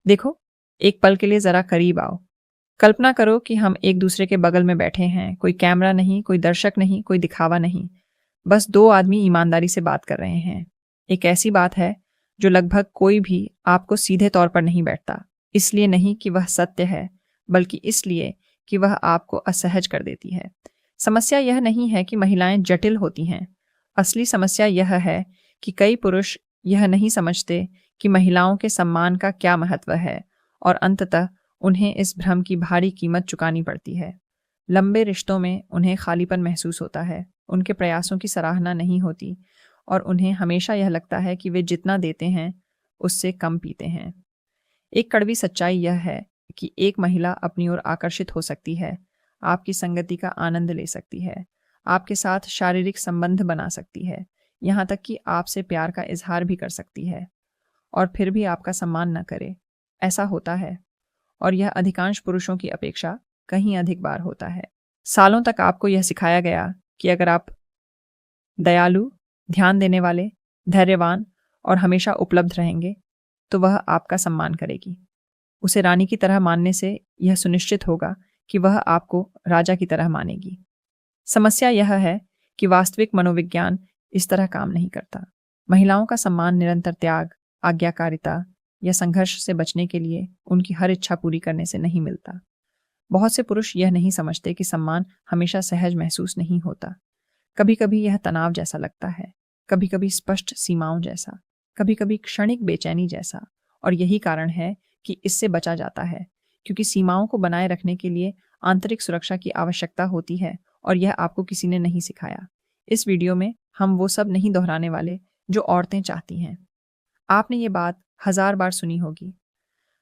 देखो, एक पल के लिए जरा करीब आओ। कल्पना करो कि हम एक दूसरे के बगल में बैठे हैं, कोई कैमरा नहीं, कोई दर्शक नहीं, कोई दिखावा नहीं। बस दो आदमी ईमानदारी से बात कर रहे हैं। एक ऐसी बात है जो लगभग कोई भी आपको सीधे तौर पर नहीं बैठता, इसलिए नहीं कि वह सत्य है, बल्कि इसलिए कि वह आपको असहज कर देती है। समस्या यह नहीं है कि महिलाएं जटिल होती हैं। असली समस्या यह है कि कई पुरुष यह नहीं समझते कि महिलाओं के सम्मान का क्या महत्व है, और अंततः उन्हें इस भ्रम की भारी कीमत चुकानी पड़ती है। लंबे रिश्तों में उन्हें खालीपन महसूस होता है, उनके प्रयासों की सराहना नहीं होती, और उन्हें हमेशा यह लगता है कि वे जितना देते हैं उससे कम पीते हैं। एक कड़वी सच्चाई यह है कि एक महिला अपनी ओर आकर्षित हो सकती है, आपकी संगति का आनंद ले सकती है, आपके साथ शारीरिक संबंध बना सकती है, यहाँ तक कि आपसे प्यार का इजहार भी कर सकती है, और फिर भी आपका सम्मान न करे। ऐसा होता है, और यह अधिकांश पुरुषों की अपेक्षा कहीं अधिक बार होता है। सालों तक आपको यह सिखाया गया कि अगर आप दयालु, ध्यान देने वाले, धैर्यवान और हमेशा उपलब्ध रहेंगे तो वह आपका सम्मान करेगी। उसे रानी की तरह मानने से यह सुनिश्चित होगा कि वह आपको राजा की तरह मानेगी। समस्या यह है कि वास्तविक मनोविज्ञान इस तरह काम नहीं करता। महिलाओं का सम्मान निरंतर त्याग, आज्ञाकारिता या संघर्ष से बचने के लिए उनकी हर इच्छा पूरी करने से नहीं मिलता। बहुत से पुरुष यह नहीं समझते कि सम्मान हमेशा सहज महसूस नहीं होता। कभी कभी यह तनाव जैसा लगता है, कभी कभी स्पष्ट सीमाओं जैसा, कभी कभी क्षणिक बेचैनी जैसा, और यही कारण है कि इससे बचा जाता है, क्योंकि सीमाओं को बनाए रखने के लिए आंतरिक सुरक्षा की आवश्यकता होती है, और यह आपको किसी ने नहीं सिखाया। इस वीडियो में हम वो सब नहीं दोहराने वाले जो औरतें चाहती हैं। आपने ये बात 1000 बार सुनी होगी।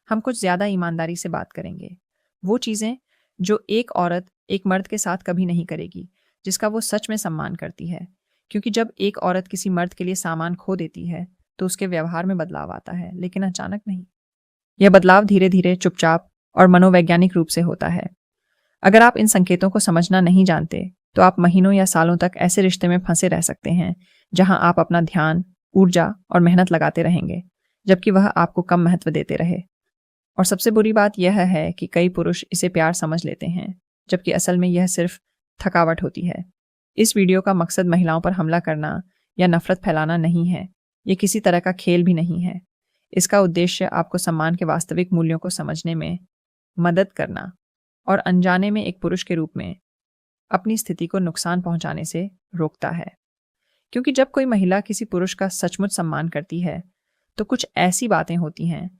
हम कुछ ज्यादा ईमानदारी से बात करेंगे। वो चीजें जो एक औरत एक मर्द के साथ कभी नहीं करेगी, जिसका वो सच में सम्मान करती है। क्योंकि जब एक औरत किसी मर्द के लिए सामान खो देती है तो उसके व्यवहार में बदलाव आता है, लेकिन अचानक नहीं। यह बदलाव धीरे धीरे, चुपचाप और मनोवैज्ञानिक रूप से होता है। अगर आप इन संकेतों को समझना नहीं जानते तो आप महीनों या सालों तक ऐसे रिश्ते में फंसे रह सकते हैं जहां आप अपना ध्यान, ऊर्जा और मेहनत लगाते रहेंगे, जबकि वह आपको कम महत्व देते रहे। और सबसे बुरी बात यह है कि कई पुरुष इसे प्यार समझ लेते हैं, जबकि असल में यह सिर्फ थकावट होती है। इस वीडियो का मकसद महिलाओं पर हमला करना या नफरत फैलाना नहीं है। ये किसी तरह का खेल भी नहीं है। इसका उद्देश्य आपको सम्मान के वास्तविक मूल्यों को समझने में मदद करना और अनजाने में एक पुरुष के रूप में अपनी स्थिति को नुकसान पहुंचाने से रोकता है। क्योंकि जब कोई महिला किसी पुरुष का सचमुच सम्मान करती है तो कुछ ऐसी बातें होती हैं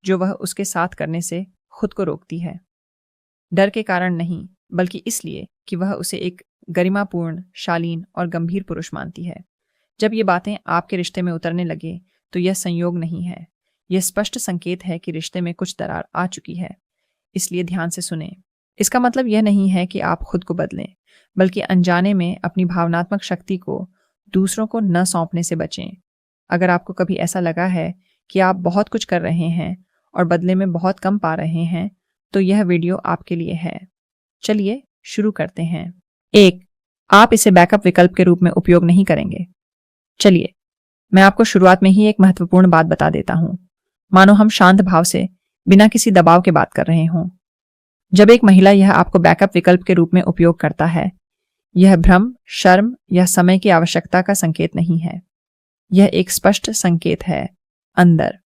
जो वह उसके साथ करने से खुद को रोकती है। डर के कारण नहीं, बल्कि इसलिए कि वह उसे एक गरिमापूर्ण, शालीन और गंभीर पुरुष मानती है। जब ये बातें आपके रिश्ते में उतरने लगे तो यह संयोग नहीं है, यह स्पष्ट संकेत है कि रिश्ते में कुछ दरार आ चुकी है। इसलिए ध्यान से सुने। इसका मतलब यह नहीं है कि आप खुद को बदलें, बल्कि अनजाने में अपनी भावनात्मक शक्ति को दूसरों को न सौंपने से बचें। अगर आपको कभी ऐसा लगा है कि आप बहुत कुछ कर रहे हैं और बदले में बहुत कम पा रहे हैं, तो यह वीडियो आपके लिए है। चलिए शुरू करते हैं। 1. आप इसे बैकअप विकल्प के रूप में उपयोग नहीं करेंगे। चलिए, मैं आपको शुरुआत में ही एक महत्वपूर्ण बात बता देता हूं। मानो हम शांत भाव से, बिना किसी दबाव के बात कर रहे हों। जब एक महिला यह आपको बैकअप विकल्प के रूप में उपयोग करता है, यह भ्रम, शर्म या समय की आवश्यकता का संकेत नहीं है। यह एक स्पष्ट संकेत है अंदर।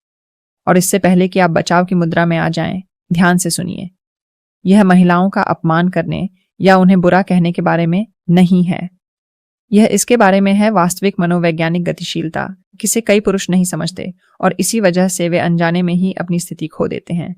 और इससे पहले कि आप बचाव की मुद्रा में आ जाएं, ध्यान से सुनिए। यह महिलाओं का अपमान करने या उन्हें बुरा कहने के बारे में नहीं है। यह इसके बारे में है वास्तविक मनोवैज्ञानिक गतिशीलता, जिसे कई पुरुष नहीं समझते, और इसी वजह से वे अनजाने में ही अपनी स्थिति खो देते हैं।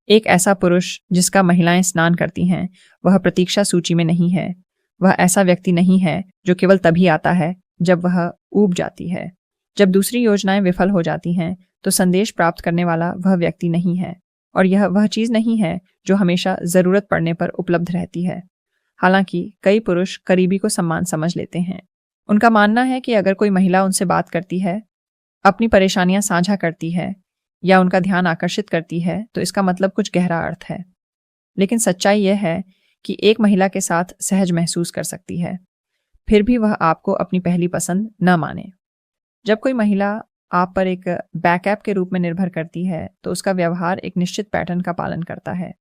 एक ऐसा पुरुष जिसका महिलाएं स्नान करती हैं, वह प्रतीक्षा सूची में नहीं है। वह ऐसा व्यक्ति नहीं है जो केवल तभी आता है जब वह ऊब जाती है। जब दूसरी योजनाएं विफल हो जाती हैं तो संदेश प्राप्त करने वाला वह व्यक्ति नहीं है, और यह वह चीज नहीं है जो हमेशा जरूरत पड़ने पर उपलब्ध रहती है। हालांकि कई पुरुष करीबी को सम्मान समझ लेते हैं। उनका मानना है कि अगर कोई महिला उनसे बात करती है, अपनी परेशानियां साझा करती है या उनका ध्यान आकर्षित करती है तो इसका मतलब कुछ गहरा अर्थ है। लेकिन सच्चाई यह है कि एक महिला के साथ सहज महसूस कर सकती है, फिर भी वह आपको अपनी पहली पसंद न माने। जब कोई महिला आप पर एक बैकअप के रूप में निर्भर करती है, तो उसका व्यवहार एक निश्चित पैटर्न का पालन करता है।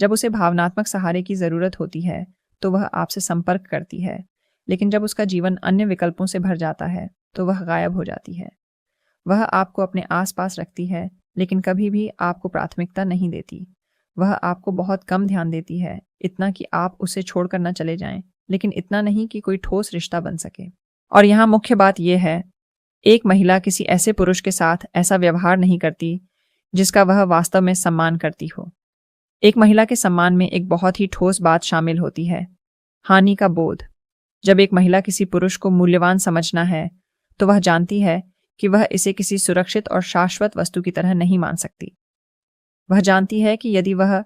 जब उसे भावनात्मक सहारे की ज़रूरत होती है, तो वह आपसे संपर्क करती है, लेकिन जब उसका जीवन अन्य विकल्पों से भर जाता है, तो वह गायब हो जाती है। वह आपको अपने आसपास रखती है, लेकिन कभी भी आपको प्राथमिकता नहीं देती। वह आपको बहुत कम ध्यान देती है, इतना कि आप उसे छोड़कर न चले जाएं, लेकिन इतना नहीं कि कोई ठोस रिश्ता बन सके। और यहाँ मुख्य बात यह है, एक महिला किसी ऐसे पुरुष के साथ ऐसा व्यवहार नहीं करती जिसका वह वास्तव में सम्मान करती हो। एक महिला के सम्मान में एक बहुत ही ठोस बात शामिल होती है, हानि का बोध। जब एक महिला किसी पुरुष को मूल्यवान समझना है, तो वह जानती है कि वह इसे किसी सुरक्षित और शाश्वत वस्तु की तरह नहीं मान सकती। वह जानती है कि यदि वह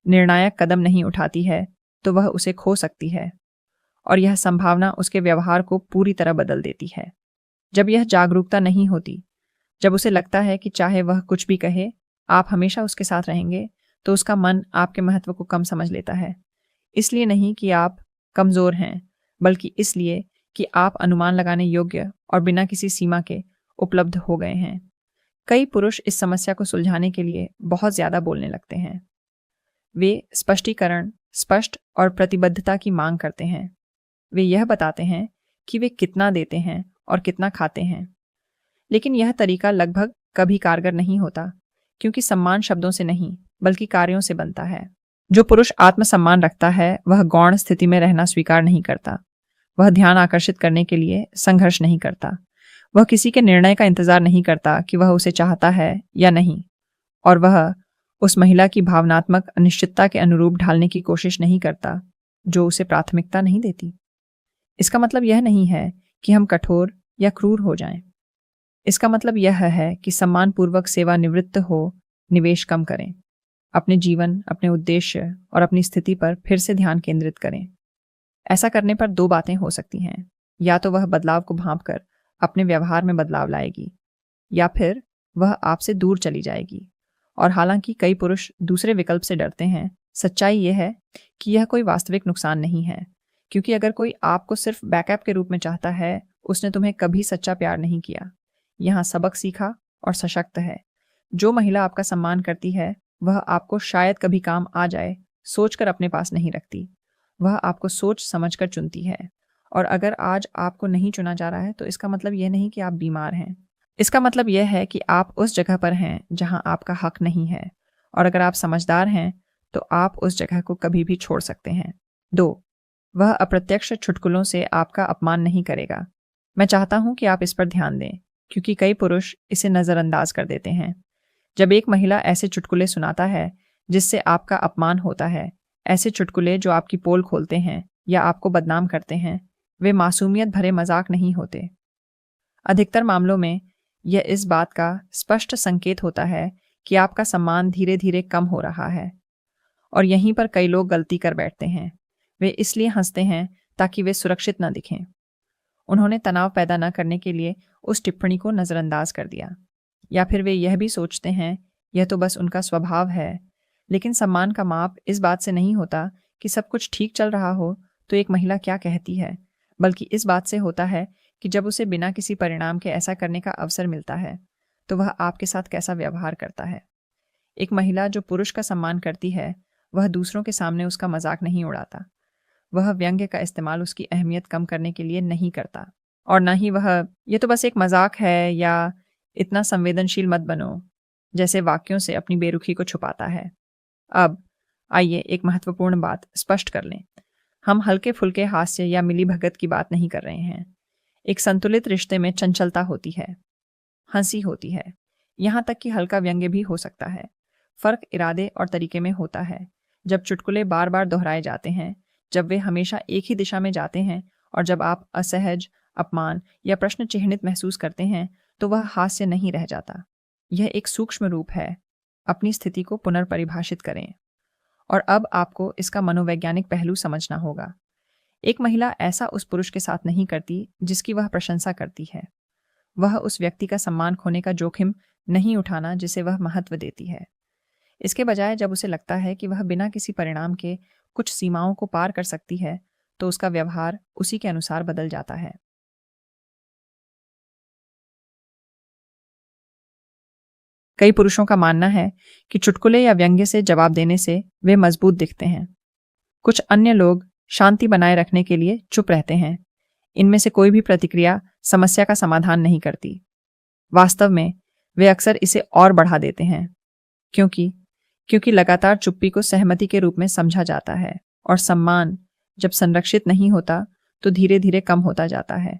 निर्णायक कदम नहीं उठाती है, तो वह उसे खो सकती है, और यह संभावना उसके व्यवहार को पूरी तरह बदल देती है। जब यह जागरूकता नहीं होती, जब उसे लगता है कि चाहे वह कुछ भी कहे, आप हमेशा उसके साथ रहेंगे, तो उसका मन आपके महत्व को कम समझ लेता है। इसलिए नहीं कि आप कमज़ोर हैं, बल्कि इसलिए कि आप अनुमान लगाने योग्य और बिना किसी सीमा के उपलब्ध हो गए हैं। कई पुरुष इस समस्या को सुलझाने के लिए बहुत ज़्यादा बोलने लगते हैं। वे स्पष्टीकरण, स्पष्ट और प्रतिबद्धता की मांग करते हैं। वे यह बताते हैं कि वे कितना देते हैं और कितना खाते हैं। लेकिन यह तरीका लगभग कभी कारगर नहीं होता, क्योंकि सम्मान शब्दों से नहीं, बल्कि कार्यों से बनता है। जो पुरुष आत्मसम्मान रखता है, वह गौण स्थिति में रहना स्वीकार नहीं करता। वह ध्यान आकर्षित करने के लिए संघर्ष नहीं करता। वह किसी के निर्णय का इंतजार नहीं करता कि वह उसे चाहता है या नहीं, और वह उस महिला की भावनात्मक अनिश्चितता के अनुरूप ढालने की कोशिश नहीं करता जो उसे प्राथमिकता नहीं देती। इसका मतलब यह नहीं है कि हम कठोर या क्रूर हो जाएं। इसका मतलब यह है कि सम्मानपूर्वक सेवानिवृत्त हो, निवेश कम करें, अपने जीवन, अपने उद्देश्य और अपनी स्थिति पर फिर से ध्यान केंद्रित करें। ऐसा करने पर दो बातें हो सकती हैं, या तो वह बदलाव को भांपकर अपने व्यवहार में बदलाव लाएगी, या फिर वह आपसे दूर चली जाएगी। और हालांकि कई पुरुष दूसरे विकल्प से डरते हैं, सच्चाई यह है कि यह कोई वास्तविक नुकसान नहीं है, क्योंकि अगर कोई आपको सिर्फ बैकअप के रूप में चाहता है, उसने तुम्हें कभी सच्चा प्यार नहीं किया, यहाँ सबक सीखा और सशक्त है। जो महिला आपका सम्मान करती है, वह आपको शायद कभी काम आ जाए सोचकर अपने पास नहीं रखती। वह आपको सोच समझकर चुनती है। और अगर आज आपको नहीं चुना जा रहा है, तो इसका मतलब यह नहीं कि आप बीमार हैं। इसका मतलब यह है कि आप उस जगह पर हैं जहां आपका हक नहीं है, और अगर आप समझदार हैं, तो आप उस जगह को कभी भी छोड़ सकते हैं। 2. वह अप्रत्यक्ष चुटकुलों से आपका अपमान नहीं करेगा। मैं चाहता हूं कि आप इस पर ध्यान दें, क्योंकि कई पुरुष इसे नज़रअंदाज कर देते हैं। जब एक महिला ऐसे चुटकुले सुनाता है जिससे आपका अपमान होता है, ऐसे चुटकुले जो आपकी पोल खोलते हैं या आपको बदनाम करते हैं, वे मासूमियत भरे मजाक नहीं होते। अधिकतर मामलों में यह इस बात का स्पष्ट संकेत होता है कि आपका सम्मान धीरे धीरे कम हो रहा है। और यहीं पर कई लोग गलती कर बैठते हैं। वे इसलिए हंसते हैं ताकि वे सुरक्षित न दिखें। उन्होंने तनाव पैदा न करने के लिए उस टिप्पणी को नज़रअंदाज कर दिया, या फिर वे यह भी सोचते हैं यह तो बस उनका स्वभाव है। लेकिन सम्मान का माप इस बात से नहीं होता कि सब कुछ ठीक चल रहा हो तो एक महिला क्या कहती है, बल्कि इस बात से होता है कि जब उसे बिना किसी परिणाम के ऐसा करने का अवसर मिलता है, तो वह आपके साथ कैसा व्यवहार करता है। एक महिला जो पुरुष का सम्मान करती है, वह दूसरों के सामने उसका मजाक नहीं उड़ाता। वह व्यंग्य का इस्तेमाल उसकी अहमियत कम करने के लिए नहीं करता, और न ही वह ये तो बस एक मजाक है या इतना संवेदनशील मत बनो जैसे वाक्यों से अपनी बेरुखी को छुपाता है। अब आइए एक महत्वपूर्ण बात स्पष्ट कर लें। हम हल्के फुल्के हास्य या मिलीभगत की बात नहीं कर रहे हैं। एक संतुलित रिश्ते में चंचलता होती है, हंसी होती है, यहाँ तक कि हल्का व्यंग्य भी हो सकता है। फर्क इरादे और तरीके में होता है। जब चुटकुले बार बार दोहराए जाते हैं, जब वे हमेशा एक ही दिशा में जाते हैं, और जब आप असहज, अपमान या प्रश्न चिह्नित महसूस करते हैं, तो वह हास्य नहीं रह जाता। यह एक सूक्ष्म रूप है। अपनी स्थिति को पुनर्परिभाषित करें। और अब आपको इसका मनोवैज्ञानिक पहलू समझना होगा। एक महिला ऐसा उस पुरुष के साथ नहीं करती जिसकी वह प्रशंसा करती है। वह उस व्यक्ति का सम्मान खोने का जोखिम नहीं उठाना जिसे वह महत्व देती है। इसके बजाय जब उसे लगता है कि वह बिना किसी परिणाम के कुछ सीमाओं को पार कर सकती है, तो उसका व्यवहार उसी के अनुसार बदल जाता है। कई पुरुषों का मानना है कि चुटकुले या व्यंग्य से जवाब देने से वे मजबूत दिखते हैं। कुछ अन्य लोग शांति बनाए रखने के लिए चुप रहते हैं। इनमें से कोई भी प्रतिक्रिया समस्या का समाधान नहीं करती। वास्तव में वे अक्सर इसे और बढ़ा देते हैं, क्योंकि लगातार चुप्पी को सहमति के रूप में समझा जाता है और सम्मान जब संरक्षित नहीं होता तो धीरे धीरे कम होता जाता है।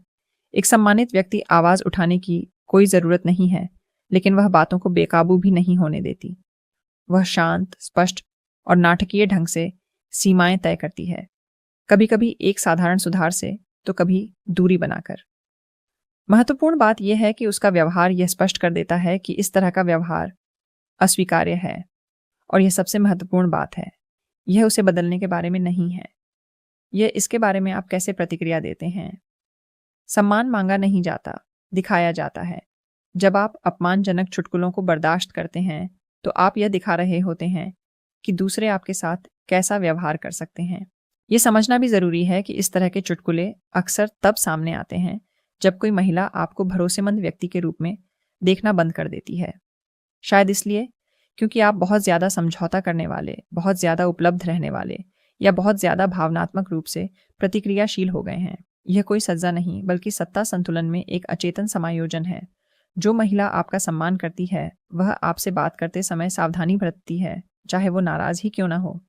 एक सम्मानित व्यक्ति आवाज उठाने की कोई जरूरत नहीं है, लेकिन वह बातों को बेकाबू भी नहीं होने देती। वह शांत, स्पष्ट और नाटकीय ढंग से सीमाएं तय करती है, कभी कभी एक साधारण सुधार से तो कभी दूरी बनाकर। महत्वपूर्ण बात यह है कि उसका व्यवहार यह स्पष्ट कर देता है कि इस तरह का व्यवहार अस्वीकार्य है, और यह सबसे महत्वपूर्ण बात है, यह उसे बदलने के बारे में नहीं है। यह इसके बारे में आप कैसे प्रतिक्रिया देते हैं। सम्मान मांगा नहीं जाता, दिखाया जाता है। जब आप अपमानजनक चुटकुलों को बर्दाश्त करते हैं तो आप यह दिखा रहे होते हैं कि दूसरे आपके साथ कैसा व्यवहार कर सकते हैं। यह समझना भी जरूरी है कि इस तरह के चुटकुले अक्सर तब सामने आते हैं जब कोई महिला आपको भरोसेमंद व्यक्ति के रूप में देखना बंद कर देती है। शायद इसलिए क्योंकि आप बहुत ज्यादा समझौता करने वाले, बहुत ज्यादा उपलब्ध रहने वाले या बहुत ज्यादा भावनात्मक रूप से प्रतिक्रियाशील हो गए हैं। यह कोई सजा नहीं, बल्कि सत्ता संतुलन में एक अचेतन समायोजन है। जो महिला आपका सम्मान करती है वह आपसे बात करते समय सावधानी बरतती है, चाहे वो नाराज ही क्यों ना हो।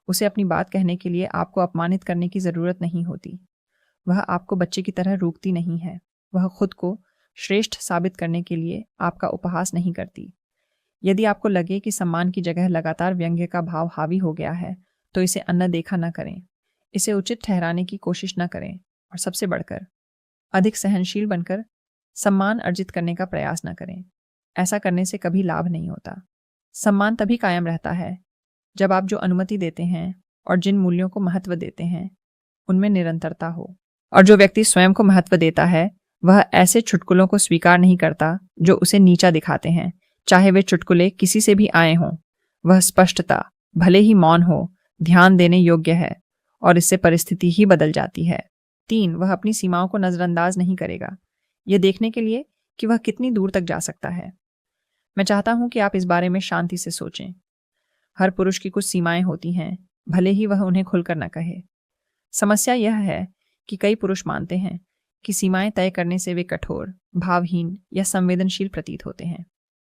उसे अपनी बात कहने के लिए आपको अपमानित करने की जरूरत नहीं होती। वह आपको बच्चे की तरह रोकती नहीं है। वह खुद को श्रेष्ठ साबित करने के लिए आपका उपहास नहीं करती। यदि आपको लगे कि सम्मान की जगह लगातार व्यंग्य का भाव हावी हो गया है तो इसे अनदेखा न करें, इसे उचित ठहराने की कोशिश न करें, और सबसे बढ़कर अधिक सहनशील बनकर सम्मान अर्जित करने का प्रयास न करें। ऐसा करने से कभी लाभ नहीं होता। सम्मान तभी कायम रहता है जब आप जो अनुमति देते हैं और जिन मूल्यों को महत्व देते हैं उनमें निरंतरता हो। और जो व्यक्ति स्वयं को महत्व देता है वह ऐसे चुटकुलों को स्वीकार नहीं करता जो उसे नीचा दिखाते हैं, चाहे वे चुटकुले किसी से भी आए हों। वह स्पष्टता, भले ही मौन हो, ध्यान देने योग्य है, और इससे परिस्थिति ही बदल जाती है। 3, वह अपनी सीमाओं को नजरअंदाज नहीं करेगा, यह देखने के लिए कि वह कितनी दूर तक जा सकता है। मैं चाहता हूं कि आप इस बारे में शांति से सोचें। हर पुरुष की कुछ सीमाएं होती हैं, भले ही वह उन्हें खुलकर न कहे। समस्या यह है कि कई पुरुष मानते हैं कि सीमाएं तय करने से वे कठोर, भावहीन या संवेदनशील प्रतीत होते हैं,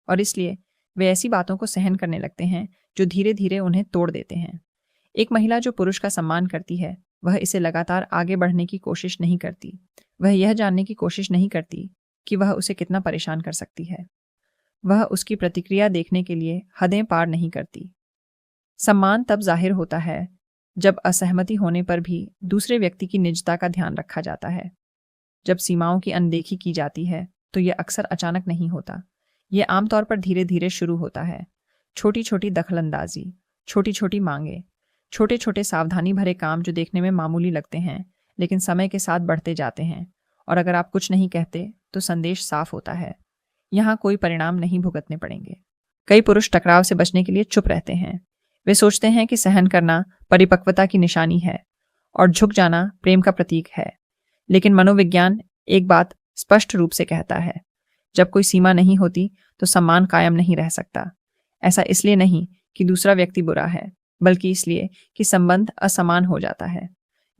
और इसलिए वे ऐसी बातों को सहन करने लगते हैं जो धीरे धीरे उन्हें तोड़ देते हैं। एक महिला जो पुरुष का सम्मान करती है वह इसे लगातार आगे बढ़ने की कोशिश नहीं करती। वह यह जानने की कोशिश नहीं करती कि वह उसे कितना परेशान कर सकती है। वह उसकी प्रतिक्रिया देखने के लिए हदें पार नहीं करती। सम्मान तब जाहिर होता है जब असहमति होने पर भी दूसरे व्यक्ति की निजता का ध्यान रखा जाता है। जब सीमाओं की अनदेखी की जाती है तो यह अक्सर अचानक नहीं होता। यह आमतौर पर धीरे धीरे शुरू होता है। छोटी छोटी दखलंदाजी, छोटी छोटी मांगे, छोटे छोटे सावधानी भरे काम जो देखने में मामूली लगते हैं लेकिन समय के साथ बढ़ते जाते हैं, और अगर आप कुछ नहीं कहते तो संदेश साफ होता है, यहाँ कोई परिणाम नहीं भुगतने पड़ेंगे। कई पुरुष टकराव से बचने के लिए चुप रहते हैं। वे सोचते हैं कि सहन करना परिपक्वता की निशानी है और झुक जाना प्रेम का प्रतीक है। लेकिन मनोविज्ञान एक बात स्पष्ट रूप से कहता है, जब कोई सीमा नहीं होती तो सम्मान कायम नहीं रह सकता। ऐसा इसलिए नहीं कि दूसरा व्यक्ति बुरा है, बल्कि इसलिए कि संबंध असमान हो जाता है।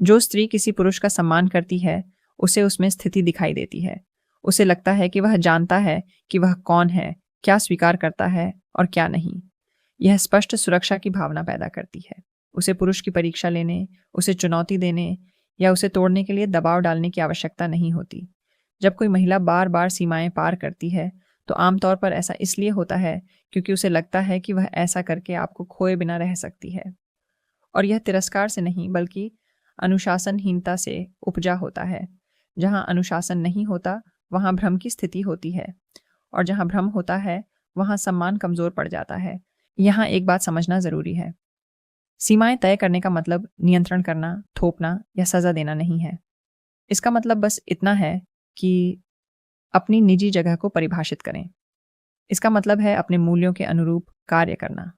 जो स्त्री किसी पुरुष का सम्मान करती है उसे उसमें स्थिति दिखाई देती है। उसे लगता है कि वह जानता है कि वह कौन है, क्या स्वीकार करता है और क्या नहीं। यह स्पष्ट सुरक्षा की भावना पैदा करती है। उसे पुरुष की परीक्षा लेने, उसे चुनौती देने या उसे तोड़ने के लिए दबाव डालने की आवश्यकता नहीं होती। जब कोई महिला बार बार सीमाएं पार करती है तो आमतौर पर ऐसा इसलिए होता है क्योंकि उसे लगता है कि वह ऐसा करके आपको खोए बिना रह सकती है। और यह तिरस्कार से नहीं बल्कि अनुशासनहीनता से उपजा होता है। जहां अनुशासन नहीं होता वहां भ्रम की स्थिति होती है, और जहां भ्रम होता है वहां सम्मान कमजोर पड़ जाता है। यहाँ एक बात समझना जरूरी है, सीमाएं तय करने का मतलब नियंत्रण करना, थोपना या सजा देना नहीं है। इसका मतलब बस इतना है कि अपनी निजी जगह को परिभाषित करें। इसका मतलब है अपने मूल्यों के अनुरूप कार्य करना।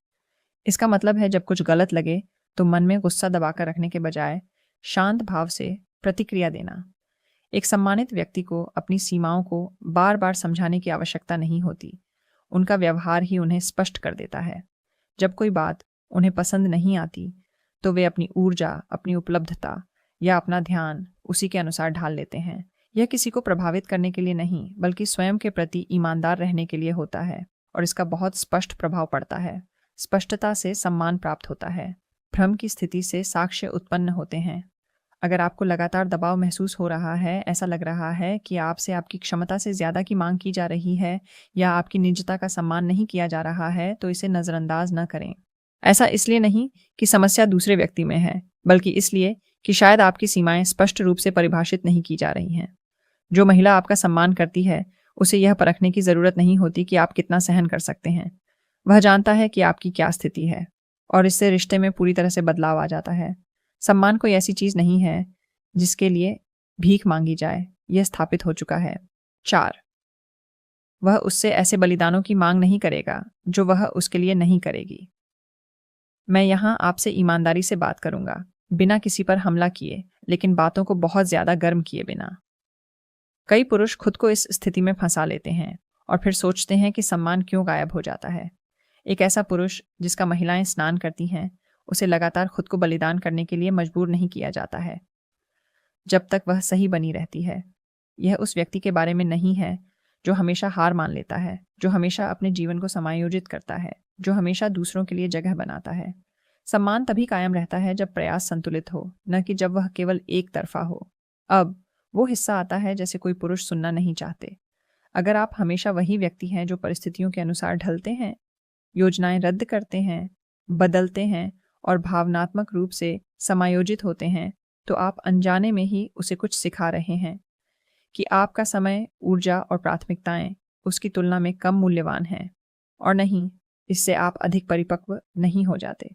इसका मतलब है जब कुछ गलत लगे तो मन में गुस्सा दबाकर रखने के बजाय शांत भाव से प्रतिक्रिया देना। एक सम्मानित व्यक्ति को अपनी सीमाओं को बार बार समझाने की आवश्यकता नहीं होती। उनका व्यवहार ही उन्हें स्पष्ट कर देता है। जब कोई बात उन्हें पसंद नहीं आती तो वे अपनी ऊर्जा, अपनी उपलब्धता या अपना ध्यान उसी के अनुसार ढाल लेते हैं। यह किसी को प्रभावित करने के लिए नहीं, बल्कि स्वयं के प्रति ईमानदार रहने के लिए होता है, और इसका बहुत स्पष्ट प्रभाव पड़ता है। स्पष्टता से सम्मान प्राप्त होता है। भ्रम की स्थिति से साक्ष्य उत्पन्न होते हैं। अगर आपको लगातार दबाव महसूस हो रहा है, ऐसा लग रहा है कि आपसे आपकी क्षमता से ज़्यादा की मांग की जा रही है या आपकी निजता का सम्मान नहीं किया जा रहा है, तो इसे नज़रअंदाज न करें। ऐसा इसलिए नहीं कि समस्या दूसरे व्यक्ति में है, बल्कि इसलिए कि शायद आपकी सीमाएं स्पष्ट रूप से परिभाषित नहीं की जा रही हैं। जो महिला आपका सम्मान करती है, उसे यह परखने की ज़रूरत नहीं होती कि आप कितना सहन कर सकते हैं। वह जानता है कि आपकी क्या स्थिति है, और इससे रिश्ते में पूरी तरह से बदलाव आ जाता है। सम्मान कोई ऐसी चीज़ नहीं है जिसके लिए भीख मांगी जाए, यह स्थापित हो चुका है। 4. वह उससे ऐसे बलिदानों की मांग नहीं करेगा जो वह उसके लिए नहीं करेगी। मैं यहाँ आपसे ईमानदारी से बात करूंगा, बिना किसी पर हमला किए, लेकिन बातों को बहुत ज़्यादा गर्म किए बिना। कई पुरुष खुद को इस स्थिति में फंसा लेते हैं और फिर सोचते हैं कि सम्मान क्यों गायब हो जाता है। एक ऐसा पुरुष जिसका महिलाएं स्नान करती हैं, उसे लगातार खुद को बलिदान करने के लिए मजबूर नहीं किया जाता है जब तक वह सही बनी रहती है। यह उस व्यक्ति के बारे में नहीं है जो हमेशा हार मान लेता है, जो हमेशा अपने जीवन को समायोजित करता है, जो हमेशा दूसरों के लिए जगह बनाता है। सम्मान तभी कायम रहता है जब प्रयास संतुलित हो, न कि जब वह केवल एक तरफा हो। अब वो हिस्सा आता है जैसे कोई पुरुष सुनना नहीं चाहते। अगर आप हमेशा वही व्यक्ति हैं जो परिस्थितियों के अनुसार ढलते हैं, योजनाएं रद्द करते हैं, बदलते हैं और भावनात्मक रूप से समायोजित होते हैं, तो आप अनजाने में ही उसे कुछ सिखा रहे हैं कि आपका समय, ऊर्जा और प्राथमिकताएं उसकी तुलना में कम मूल्यवान हैं। और नहीं, इससे आप अधिक परिपक्व नहीं हो जाते,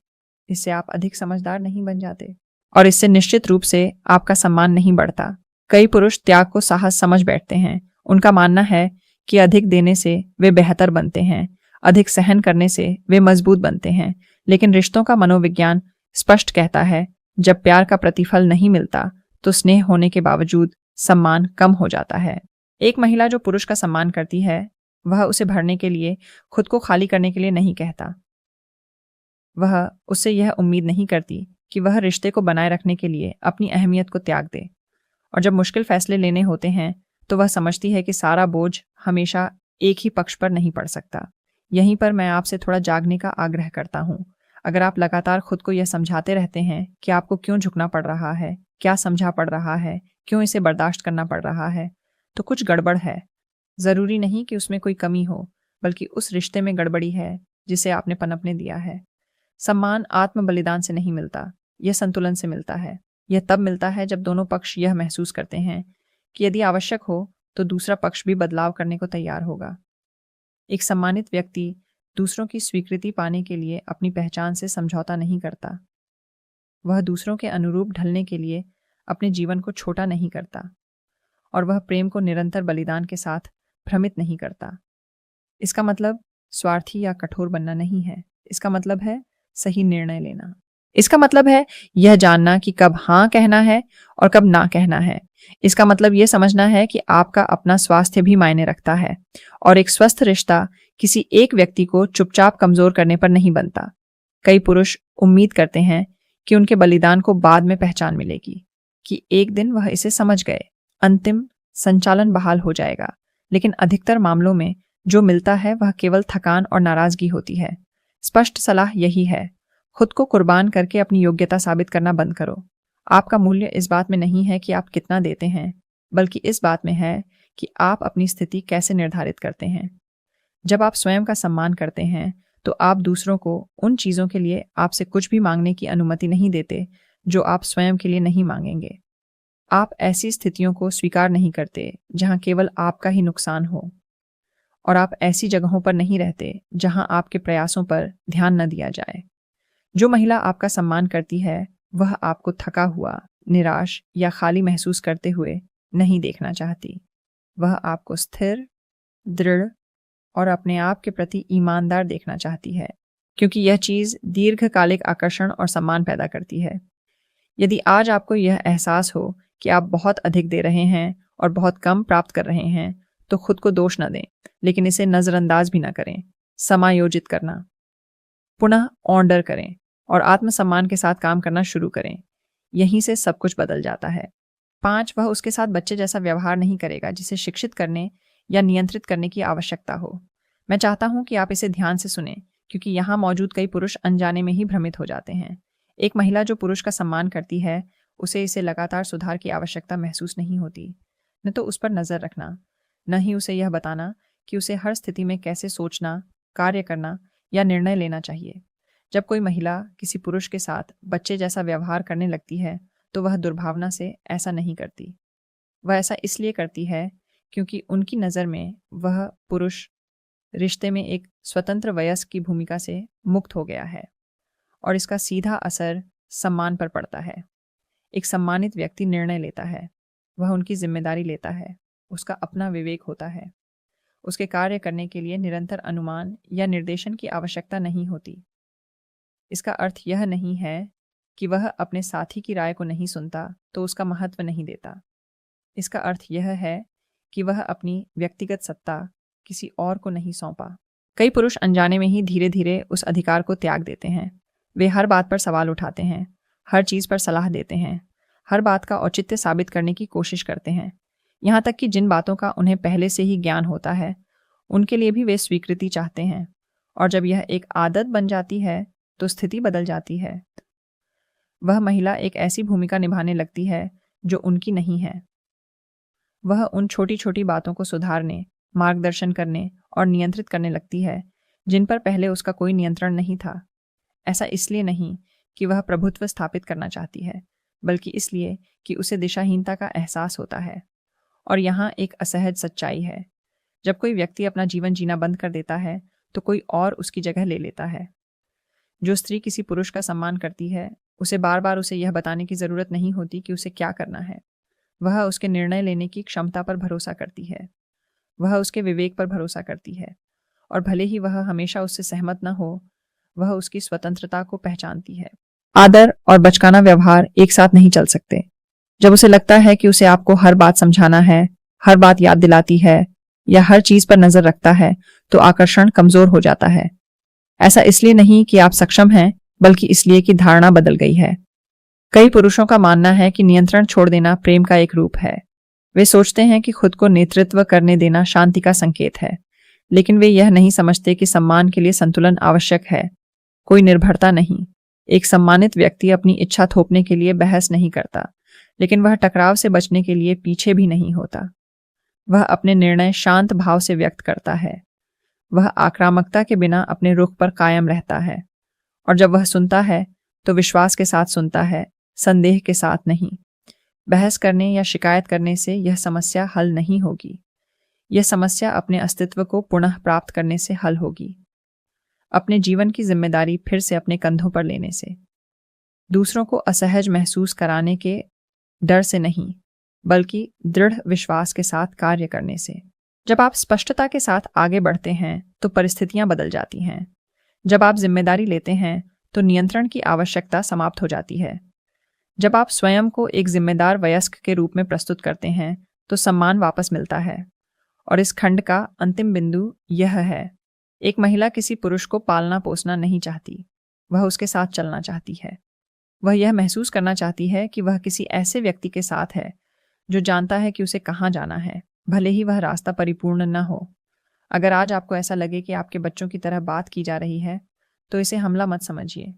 इससे आप अधिक समझदार नहीं बन जाते, और इससे निश्चित रूप से आपका सम्मान नहीं बढ़ता। कई पुरुष त्याग को साहस समझ बैठते हैं। उनका मानना है कि अधिक देने से वे बेहतर बनते हैं, अधिक सहन करने से वे मजबूत बनते हैं। लेकिन रिश्तों का मनोविज्ञान स्पष्ट कहता है, जब प्यार का प्रतिफल नहीं मिलता तो स्नेह होने के बावजूद सम्मान कम हो जाता है। एक महिला जो पुरुष का सम्मान करती है, वह उसे भरने के लिए, खुद को खाली करने के लिए नहीं कहता। वह उससे यह उम्मीद नहीं करती कि वह रिश्ते को बनाए रखने के लिए अपनी अहमियत को त्याग दे। और जब मुश्किल फैसले लेने होते हैं तो वह समझती है कि सारा बोझ हमेशा एक ही पक्ष पर नहीं पड़ सकता। यहीं पर मैं आपसे थोड़ा जागने का आग्रह करता हूँ। अगर आप लगातार खुद को यह समझाते रहते हैं कि आपको क्यों झुकना पड़ रहा है, क्या समझा पड़ रहा है, क्यों इसे बर्दाश्त करना पड़ रहा है, तो कुछ गड़बड़ है। ज़रूरी नहीं कि उसमें कोई कमी हो, बल्कि उस रिश्ते में गड़बड़ी है जिसे आपने पनपने दिया है। सम्मान आत्म बलिदान से नहीं मिलता, यह संतुलन से मिलता है। यह तब मिलता है जब दोनों पक्ष यह महसूस करते हैं कि यदि आवश्यक हो तो दूसरा पक्ष भी बदलाव करने को तैयार होगा। एक सम्मानित व्यक्ति दूसरों की स्वीकृति पाने के लिए अपनी पहचान से समझौता नहीं करता। वह दूसरों के अनुरूप ढलने के लिए अपने जीवन को छोटा नहीं करता, और वह प्रेम को निरंतर बलिदान के साथ भ्रमित नहीं करता। इसका मतलब स्वार्थी या कठोर बनना नहीं है। इसका मतलब है सही निर्णय लेना। इसका मतलब है यह जानना कि कब हाँ कहना है और कब ना कहना है। इसका मतलब यह समझना है कि आपका अपना स्वास्थ्य भी मायने रखता है, और एक स्वस्थ रिश्ता किसी एक व्यक्ति को चुपचाप कमजोर करने पर नहीं बनता। कई पुरुष उम्मीद करते हैं कि उनके बलिदान को बाद में पहचान मिलेगी, कि एक दिन वह इसे समझ गए, अंतिम संचालन बहाल हो जाएगा। लेकिन अधिकतर मामलों में जो मिलता है वह केवल थकान और नाराजगी होती है। स्पष्ट सलाह यही है, खुद को कुर्बान करके अपनी योग्यता साबित करना बंद करो। आपका मूल्य इस बात में नहीं है कि आप कितना देते हैं, बल्कि इस बात में है कि आप अपनी स्थिति कैसे निर्धारित करते हैं। जब आप स्वयं का सम्मान करते हैं तो आप दूसरों को उन चीज़ों के लिए आपसे कुछ भी मांगने की अनुमति नहीं देते जो आप स्वयं के लिए नहीं मांगेंगे। आप ऐसी स्थितियों को स्वीकार नहीं करते जहां केवल आपका ही नुकसान हो, और आप ऐसी जगहों पर नहीं रहते जहां आपके प्रयासों पर ध्यान न दिया जाए। जो महिला आपका सम्मान करती है, वह आपको थका हुआ, निराश या खाली महसूस करते हुए नहीं देखना चाहती। वह आपको स्थिर, दृढ़ और अपने आप के प्रति ईमानदार देखना चाहती है, क्योंकि यह चीज़ दीर्घकालिक आकर्षण और सम्मान पैदा करती है। यदि आज आपको यह एहसास हो कि आप बहुत अधिक दे रहे हैं और बहुत कम प्राप्त कर रहे हैं, तो खुद को दोष न दें। लेकिन इसे नज़रअंदाज भी न करें। समायोजित करना, पुनः ऑर्डर करें और आत्मसम्मान के साथ काम करना शुरू करें। यहीं से सब कुछ बदल जाता है। 5, वह उसके साथ बच्चे जैसा व्यवहार नहीं करेगा जिसे शिक्षित करने या नियंत्रित करने की आवश्यकता हो। मैं चाहता हूं कि आप इसे ध्यान से सुनें, क्योंकि यहाँ मौजूद कई पुरुष अनजाने में ही भ्रमित हो जाते हैं। एक महिला जो पुरुष का सम्मान करती है, उसे इसे लगातार सुधार की आवश्यकता महसूस नहीं होती। न तो उस पर नजर रखना, न ही उसे यह बताना कि उसे हर स्थिति में कैसे सोचना, कार्य करना या निर्णय लेना चाहिए। जब कोई महिला किसी पुरुष के साथ बच्चे जैसा व्यवहार करने लगती है, तो वह दुर्भावना से ऐसा नहीं करती। वह ऐसा इसलिए करती है क्योंकि उनकी नज़र में वह पुरुष रिश्ते में एक स्वतंत्र वयस्क की भूमिका से मुक्त हो गया है और इसका सीधा असर सम्मान पर पड़ता है। एक सम्मानित व्यक्ति निर्णय लेता है, वह उनकी जिम्मेदारी लेता है, उसका अपना विवेक होता है। उसके कार्य करने के लिए निरंतर अनुमान या निर्देशन की आवश्यकता नहीं होती। इसका अर्थ यह नहीं है कि वह अपने साथी की राय को नहीं सुनता तो उसका महत्व नहीं देता। इसका अर्थ यह है कि वह अपनी व्यक्तिगत सत्ता किसी और को नहीं सौंपा। कई पुरुष अनजाने में ही धीरे धीरे उस अधिकार को त्याग देते हैं। वे हर बात पर सवाल उठाते हैं, हर चीज़ पर सलाह देते हैं, हर बात का औचित्य साबित करने की कोशिश करते हैं। यहाँ तक कि जिन बातों का उन्हें पहले से ही ज्ञान होता है, उनके लिए भी वे स्वीकृति चाहते हैं। और जब यह एक आदत बन जाती है तो स्थिति बदल जाती है। वह महिला एक ऐसी भूमिका निभाने लगती है जो उनकी नहीं है। वह उन छोटी छोटी बातों को सुधारने, मार्गदर्शन करने और नियंत्रित करने लगती है जिन पर पहले उसका कोई नियंत्रण नहीं था। ऐसा इसलिए नहीं कि वह प्रभुत्व स्थापित करना चाहती है, बल्कि इसलिए कि उसे दिशाहीनता का एहसास होता है। और यहाँ एक असहज सच्चाई है, जब कोई व्यक्ति अपना जीवन जीना बंद कर देता है तो कोई और उसकी जगह ले लेता है। जो स्त्री किसी पुरुष का सम्मान करती है, उसे बार बार उसे यह बताने की ज़रूरत नहीं होती कि उसे क्या करना है। वह उसके निर्णय लेने की क्षमता पर भरोसा करती है, वह उसके विवेक पर भरोसा करती है, और भले ही वह हमेशा उससे सहमत न हो, वह उसकी स्वतंत्रता को पहचानती है। आदर और बचकाना व्यवहार एक साथ नहीं चल सकते। जब उसे लगता है कि उसे आपको हर बात समझाना है, हर बात याद दिलाती है या हर चीज पर नजर रखता है, तो आकर्षण कमजोर हो जाता है। ऐसा इसलिए नहीं कि आप सक्षम हैं, बल्कि इसलिए कि धारणा बदल गई है। कई पुरुषों का मानना है कि नियंत्रण छोड़ देना प्रेम का एक रूप है। वे सोचते हैं कि खुद को नेतृत्व करने देना शांति का संकेत है, लेकिन वे यह नहीं समझते कि सम्मान के लिए संतुलन आवश्यक है, कोई निर्भरता नहीं। एक सम्मानित व्यक्ति अपनी इच्छा थोपने के लिए बहस नहीं करता, लेकिन वह टकराव से बचने के लिए पीछे भी नहीं होता। वह अपने निर्णय शांत भाव से व्यक्त करता है। वह आक्रामकता के बिना अपने रुख पर कायम रहता है, और जब वह सुनता है तो विश्वास के साथ सुनता है, संदेह के साथ नहीं। बहस करने या शिकायत करने से यह समस्या हल नहीं होगी। यह समस्या अपने अस्तित्व को पुनः प्राप्त करने से हल होगी, अपने जीवन की जिम्मेदारी फिर से अपने कंधों पर लेने से, दूसरों को असहज महसूस कराने के डर से नहीं, बल्कि दृढ़ विश्वास के साथ कार्य करने से। जब आप स्पष्टता के साथ आगे बढ़ते हैं तो परिस्थितियां बदल जाती हैं। जब आप जिम्मेदारी लेते हैं तो नियंत्रण की आवश्यकता समाप्त हो जाती है। जब आप स्वयं को एक जिम्मेदार वयस्क के रूप में प्रस्तुत करते हैं तो सम्मान वापस मिलता है। और इस खंड का अंतिम बिंदु यह है, एक महिला किसी पुरुष को पालना पोसना नहीं चाहती, वह उसके साथ चलना चाहती है। वह यह महसूस करना चाहती है कि वह किसी ऐसे व्यक्ति के साथ है जो जानता है कि उसे कहाँ जाना है, भले ही वह रास्ता परिपूर्ण न हो। अगर आज आपको ऐसा लगे कि आपके बच्चों की तरह बात की जा रही है, तो इसे हमला मत समझिए,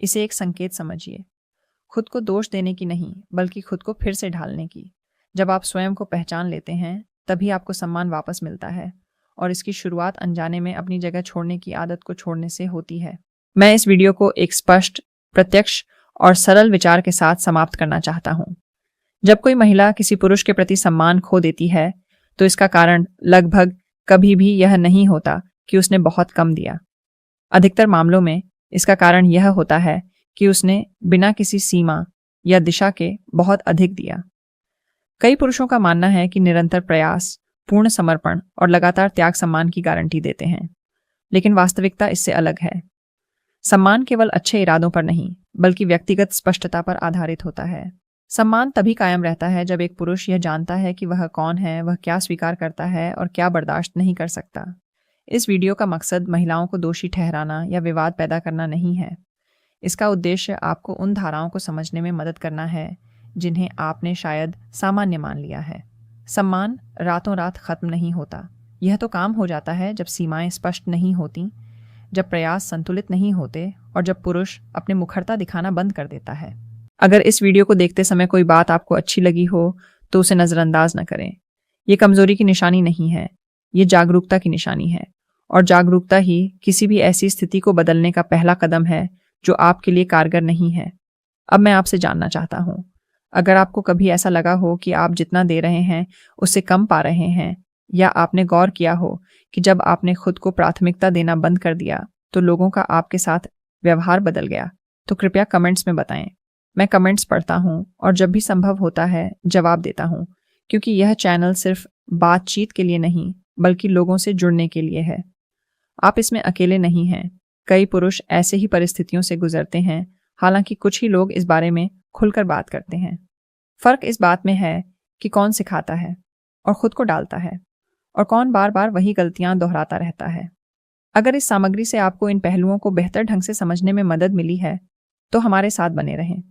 इसे एक संकेत समझिए। खुद को दोष देने की नहीं, बल्कि खुद को फिर से ढालने की। जब आप स्वयं को पहचान लेते हैं, तभी आपको सम्मान वापस मिलता है, और इसकी शुरुआत अनजाने में अपनी जगह छोड़ने की आदत को छोड़ने से होती है। मैं इस वीडियो को एक स्पष्ट, प्रत्यक्ष और सरल विचार के साथ समाप्त करना चाहता हूँ। जब कोई महिला किसी पुरुष के प्रति सम्मान खो देती है, तो इसका कारण लगभग कभी भी यह नहीं होता कि उसने बहुत कम दिया। अधिकतर मामलों में इसका कारण यह होता है कि उसने बिना किसी सीमा या दिशा के बहुत अधिक दिया। कई पुरुषों का मानना है कि निरंतर प्रयास, पूर्ण समर्पण और लगातार त्याग सम्मान की गारंटी देते हैं, लेकिन वास्तविकता इससे अलग है। सम्मान केवल अच्छे इरादों पर नहीं, बल्कि व्यक्तिगत स्पष्टता पर आधारित होता है। सम्मान तभी कायम रहता है जब एक पुरुष यह जानता है कि वह कौन है, वह क्या स्वीकार करता है और क्या बर्दाश्त नहीं कर सकता। इस वीडियो का मकसद महिलाओं को दोषी ठहराना या विवाद पैदा करना नहीं है। इसका उद्देश्य आपको उन धाराओं को समझने में मदद करना है जिन्हें आपने शायद सामान्य मान लिया है। सम्मान रातों रात खत्म नहीं होता। यह तो काम हो जाता है जब सीमाएं स्पष्ट नहीं होती, जब प्रयास संतुलित नहीं होते और जब पुरुष अपने मुखरता दिखाना बंद कर देता है। अगर इस वीडियो को देखते समय कोई बात आपको अच्छी लगी हो तो उसे नज़रअंदाज न करें। ये कमजोरी की निशानी नहीं है, ये जागरूकता की निशानी है। और जागरूकता ही किसी भी ऐसी स्थिति को बदलने का पहला कदम है जो आपके लिए कारगर नहीं है। अब मैं आपसे जानना चाहता हूँ, अगर आपको कभी ऐसा लगा हो कि आप जितना दे रहे हैं उससे कम पा रहे हैं, या आपने गौर किया हो कि जब आपने खुद को प्राथमिकता देना बंद कर दिया तो लोगों का आपके साथ व्यवहार बदल गया, तो कृपया कमेंट्स में बताएं। मैं कमेंट्स पढ़ता हूँ और जब भी संभव होता है जवाब देता हूँ, क्योंकि यह चैनल सिर्फ बातचीत के लिए नहीं बल्कि लोगों से जुड़ने के लिए है। आप इसमें अकेले नहीं हैं। कई पुरुष ऐसे ही परिस्थितियों से गुजरते हैं, हालांकि कुछ ही लोग इस बारे में खुलकर बात करते हैं। फर्क इस बात में है कि कौन सिखाता है और खुद को डालता है, और कौन बार बार वही गलतियां दोहराता रहता है। अगर इस सामग्री से आपको इन पहलुओं को बेहतर ढंग से समझने में मदद मिली है तो हमारे साथ बने रहें।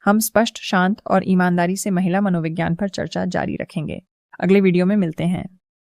हम स्पष्ट, शांत और ईमानदारी से महिला मनोविज्ञान पर चर्चा जारी रखेंगे। अगले वीडियो में मिलते हैं।